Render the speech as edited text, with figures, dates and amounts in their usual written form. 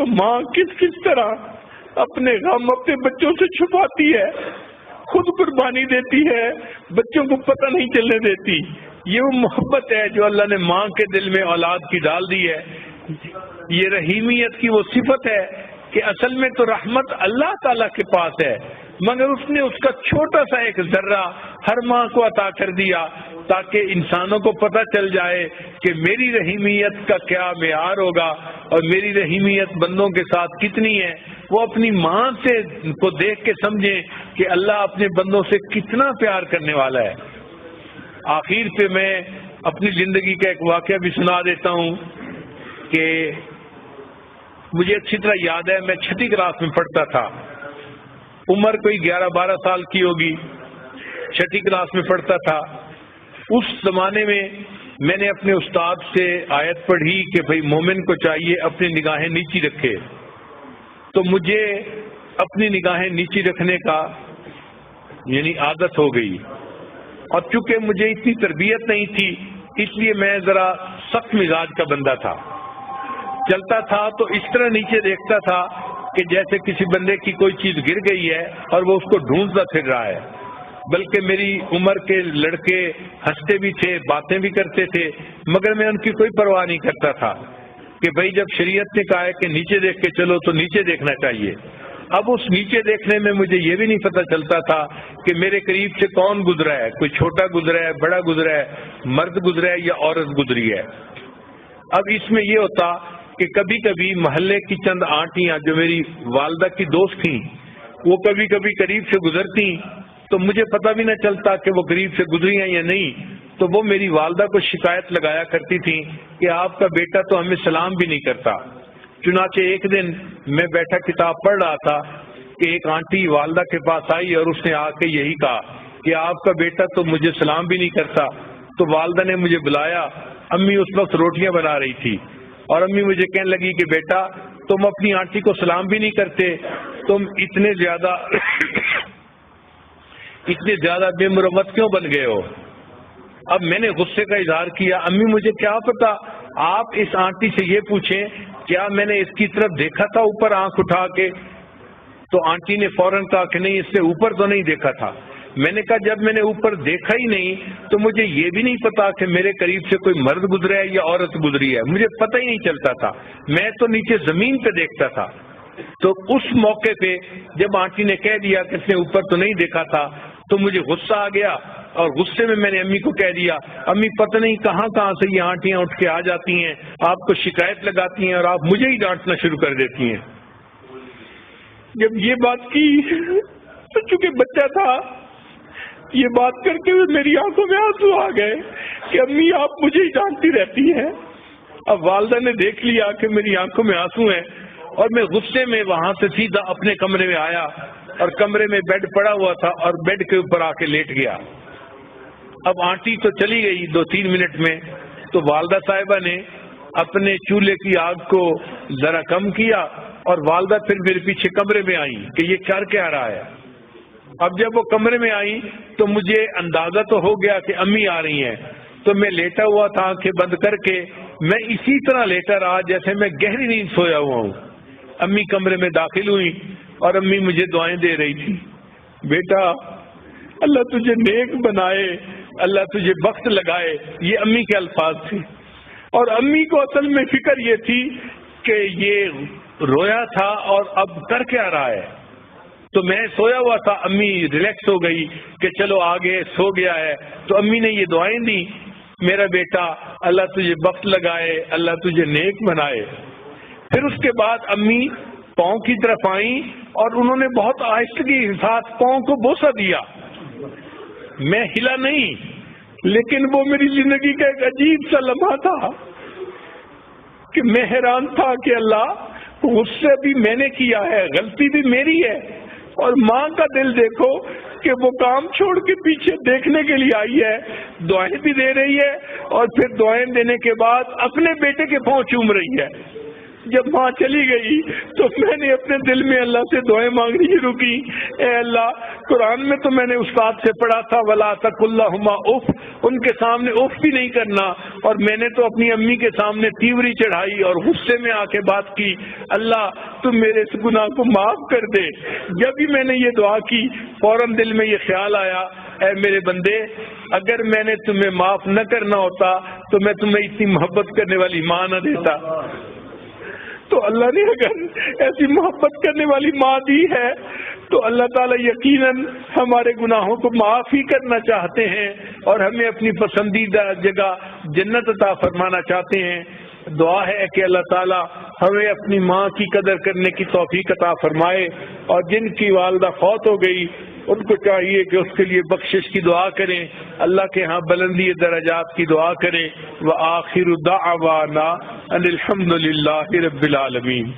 تو ماں کس کس طرح اپنے غم اپنے بچوں سے چھپاتی ہے، خود قربانی دیتی ہے، بچوں کو پتہ نہیں چلنے دیتی. یہ وہ محبت ہے جو اللہ نے ماں کے دل میں اولاد کی ڈال دی ہے. یہ رحیمیت کی وہ صفت ہے کہ اصل میں تو رحمت اللہ تعالیٰ کے پاس ہے، مگر اس نے اس کا چھوٹا سا ایک ذرہ ہر ماں کو عطا کر دیا تاکہ انسانوں کو پتہ چل جائے کہ میری رحیمیت کا کیا معیار ہوگا اور میری رحیمیت بندوں کے ساتھ کتنی ہے. وہ اپنی ماں سے کو دیکھ کے سمجھیں کہ اللہ اپنے بندوں سے کتنا پیار کرنے والا ہے. آخر پہ میں اپنی زندگی کا ایک واقعہ بھی سنا دیتا ہوں کہ مجھے اچھی طرح یاد ہے، میں 6ٹھی کلاس میں پڑھتا تھا، عمر کوئی 11-12 سال کی ہوگی، 6ٹھی کلاس میں پڑھتا تھا. اس زمانے میں نے اپنے استاد سے آیت پڑھی کہ بھئی مومن کو چاہیے اپنی نگاہیں نیچی رکھے. تو مجھے اپنی نگاہیں نیچی رکھنے کا یعنی عادت ہو گئی، اور چونکہ مجھے اتنی تربیت نہیں تھی اس لیے میں ذرا سخت مزاج کا بندہ تھا. چلتا تھا تو اس طرح نیچے دیکھتا تھا کہ جیسے کسی بندے کی کوئی چیز گر گئی ہے اور وہ اس کو ڈھونڈتا پھر رہا ہے. بلکہ میری عمر کے لڑکے ہنستے بھی تھے، باتیں بھی کرتے تھے، مگر میں ان کی کوئی پرواہ نہیں کرتا تھا کہ بھئی جب شریعت نے کہا ہے کہ نیچے دیکھ کے چلو تو نیچے دیکھنا چاہیے. اب اس نیچے دیکھنے میں مجھے یہ بھی نہیں پتہ چلتا تھا کہ میرے قریب سے کون گزرا ہے، کوئی چھوٹا گزرا ہے، بڑا گزرا ہے، مرد گزرا ہے یا عورت گزری ہے. اب اس میں یہ ہوتا کہ کبھی کبھی محلے کی چند آنٹیاں جو میری والدہ کی دوست تھیں وہ کبھی کبھی قریب سے گزرتی تو مجھے پتہ بھی نہ چلتا کہ وہ قریب سے گزری ہیں یا نہیں. تو وہ میری والدہ کو شکایت لگایا کرتی تھیں کہ آپ کا بیٹا تو ہمیں سلام بھی نہیں کرتا. چنانچہ ایک دن میں بیٹھا کتاب پڑھ رہا تھا کہ ایک آنٹی والدہ کے پاس آئی اور اس نے آ کے یہی کہا کہ آپ کا بیٹا تو مجھے سلام بھی نہیں کرتا. تو والدہ نے مجھے بلایا. امی اس وقت روٹیاں بنا رہی تھی اور امی مجھے کہنے لگی کہ بیٹا تم اپنی آنٹی کو سلام بھی نہیں کرتے، تم اتنے زیادہ بے مروت کیوں بن گئے ہو. اب میں نے غصے کا اظہار کیا، امی مجھے کیا پتا، آپ اس آنٹی سے یہ پوچھیں کیا میں نے اس کی طرف دیکھا تھا اوپر آنکھ اٹھا کے. تو آنٹی نے فوراً کہا کہ نہیں، اس نے اوپر تو نہیں دیکھا تھا. میں نے کہا جب میں نے اوپر دیکھا ہی نہیں تو مجھے یہ بھی نہیں پتا کہ میرے قریب سے کوئی مرد گزرا ہے یا عورت گزری ہے، مجھے پتہ ہی نہیں چلتا تھا، میں تو نیچے زمین پہ دیکھتا تھا. تو اس موقع پہ جب آنٹی نے کہہ دیا کہ اس نے اوپر تو نہیں دیکھا تھا تو مجھے غصہ آ گیا، اور غصے میں نے امی کو کہہ دیا امی پتہ نہیں کہاں سے یہ آنٹیاں اٹھ کے آ جاتی ہیں، آپ کو شکایت لگاتی ہیں اور آپ مجھے ہی ڈانٹنا شروع کر دیتی ہیں. جب یہ بات کی تو چونکہ بچہ تھا، یہ بات کر کے میری آنکھوں میں آنسو آ گئے کہ امی آپ مجھے ہی ڈانٹتی رہتی ہیں. اب والدہ نے دیکھ لیا کہ میری آنکھوں میں آنسو ہیں اور میں غصے میں وہاں سے سیدھا اپنے کمرے میں آیا اور کمرے میں بیڈ پڑا ہوا تھا اور بیڈ کے اوپر آ کے لیٹ گیا. اب آنٹی تو چلی گئی 2-3 منٹ میں، تو والدہ صاحبہ نے اپنے چولہے کی آگ کو ذرا کم کیا اور والدہ پھر میرے پیچھے کمرے میں آئی کہ یہ کر کیا رہا ہے. اب جب وہ کمرے میں آئی تو مجھے اندازہ تو ہو گیا کہ امی آ رہی ہیں، تو میں لیٹا ہوا تھا آنکھیں بند کر کے، میں اسی طرح لیٹا رہا جیسے میں گہری نیند سویا ہوا ہوں. امی کمرے میں داخل ہوئی اور امی مجھے دعائیں دے رہی تھی، بیٹا اللہ تجھے نیک بنائے، اللہ تجھے بخت لگائے، یہ امی کے الفاظ تھے. اور امی کو اصل میں فکر یہ تھی کہ یہ رویا تھا اور اب کر کیا رہا ہے. تو میں سویا ہوا تھا، امی ریلیکس ہو گئی کہ چلو آگے سو گیا ہے، تو امی نے یہ دعائیں دی، میرا بیٹا اللہ تجھے بخت لگائے، اللہ تجھے نیک بنائے. پھر اس کے بعد امی پاؤں کی طرف آئیں اور انہوں نے بہت آہستگی کے ساتھ پاؤں کو بوسہ دیا. میں ہلا نہیں، لیکن وہ میری زندگی کا ایک عجیب سا لمحہ تھا کہ میں حیران تھا کہ اللہ غصہ بھی میں نے کیا ہے، غلطی بھی میری ہے، اور ماں کا دل دیکھو کہ وہ کام چھوڑ کے پیچھے دیکھنے کے لیے آئی ہے، دعائیں بھی دے رہی ہے اور پھر دعائیں دینے کے بعد اپنے بیٹے کے پاؤں چوم رہی ہے. جب ماں چلی گئی تو میں نے اپنے دل میں اللہ سے دعائیں مانگنی شروع کی، اے اللہ قرآن میں تو میں نے استاد سے پڑھا تھا وَلَا تَقُل لَّهُمَا اُف، ان کے سامنے اف بھی نہیں کرنا، اور میں نے تو اپنی امی کے سامنے تیوری چڑھائی اور غصے میں آ کے بات کی، اللہ تم میرے اس گناہ کو معاف کر دے۔ جب ہی میں نے یہ دعا کی فوراً دل میں یہ خیال آیا، اے میرے بندے اگر میں نے تمہیں معاف نہ کرنا ہوتا تو میں تمہیں اتنی محبت کرنے والی ماں نہ دیتا۔ تو اللہ نے اگر ایسی محبت کرنے والی ماں دی ہے تو اللہ تعالیٰ یقیناً ہمارے گناہوں کو معاف ہی کرنا چاہتے ہیں اور ہمیں اپنی پسندیدہ جگہ جنت عطا فرمانا چاہتے ہیں۔ دعا ہے کہ اللہ تعالیٰ ہمیں اپنی ماں کی قدر کرنے کی توفیق عطا فرمائے، اور جن کی والدہ فوت ہو گئی ان کو چاہیے کہ اس کے لیے بخشش کی دعا کریں، اللہ کے ہاں بلندی درجات کی دعا کریں۔ وآخر دعوانا ان الحمد للہ رب العالمین۔